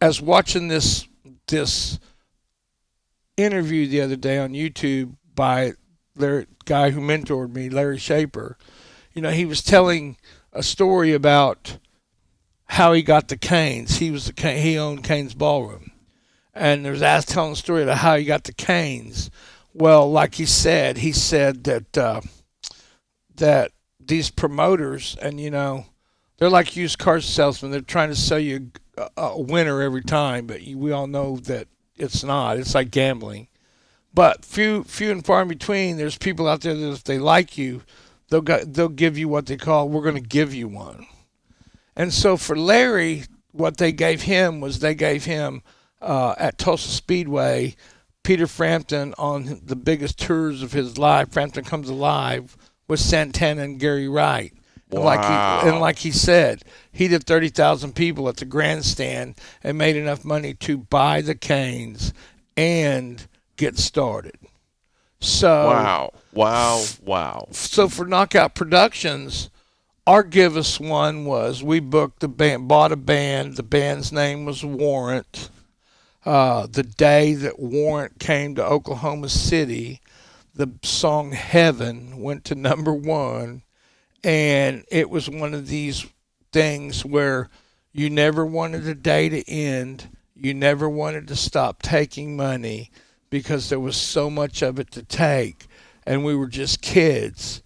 as watching this interview the other day on YouTube by the guy who mentored me, Larry Shaeffer, he was telling a story about how he got the Cain's. He owned Cain's Ballroom, and there's us telling the story of how he got the Cain's. Well, like he said that these promoters, and they're like used car salesmen. They're trying to sell you a winner every time, but we all know that it's not. It's like gambling. But few and far in between. There's people out there that if they like you, they'll give you what they call, we're going to give you one. And so for Larry, what they gave him was at Tulsa Speedway, Peter Frampton on the biggest tours of his life, Frampton Comes Alive, with Santana and Gary Wright. Wow. And like he said, he did 30,000 people at the grandstand and made enough money to buy the Cain's and get started. So Wow. So for Knockout Productions, our give us one was we booked the band, bought a band. The band's name was Warrant. The day that Warrant came to Oklahoma City, the song Heaven went to #1. And it was one of these things where you never wanted the day to end. You never wanted to stop taking money because there was so much of it to take. And we were just kids.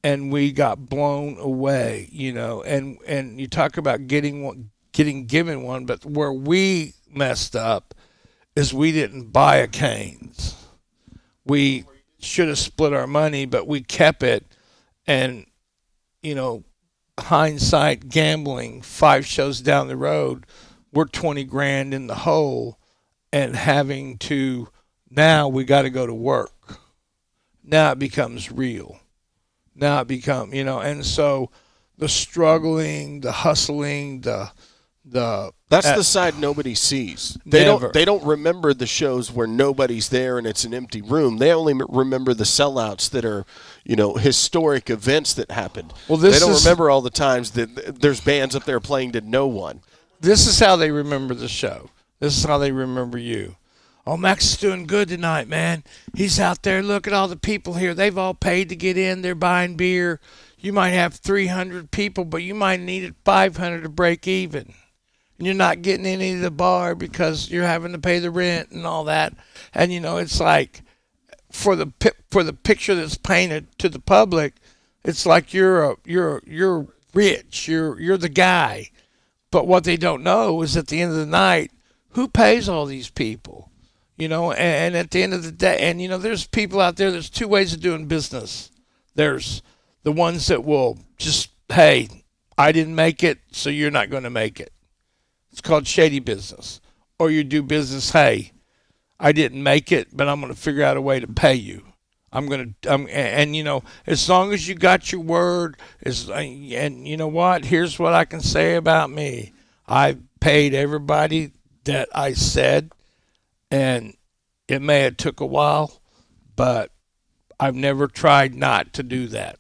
And we got blown away, And you talk about getting given one, but where we messed up is we didn't buy a Cain's. We should have split our money, but we kept it. And hindsight gambling, 5 shows down the road, we're 20 grand in the hole and having to, now we got to go to work. Now it becomes real. Now it becomes, and so the struggling, the hustling, that's the side nobody sees. They don't remember the shows where nobody's there and it's an empty room. They only remember the sellouts that are, historic events that happened. Well, they don't remember all the times that there's bands up there playing to no one. This is how they remember the show. This is how they remember you. Oh, Max is doing good tonight, man. He's out there. Look at all the people here. They've all paid to get in. They're buying beer. You might have 300 people, but you might need 500 to break even. And you're not getting any of the bar because you're having to pay the rent and all that. And it's like for the picture that's painted to the public, it's like you're rich. You're the guy. But what they don't know is at the end of the night, who pays all these people? And at the end of the day, and there's people out there. There's 2 ways of doing business. There's the ones that will just, hey, I didn't make it, so you're not going to make it. It's called shady business. Or you do business, hey, I didn't make it, but I'm going to figure out a way to pay you. As long as you got your word, and you know what? Here's what I can say about me. I've paid everybody that I said, and it may have took a while, but I've never tried not to do that.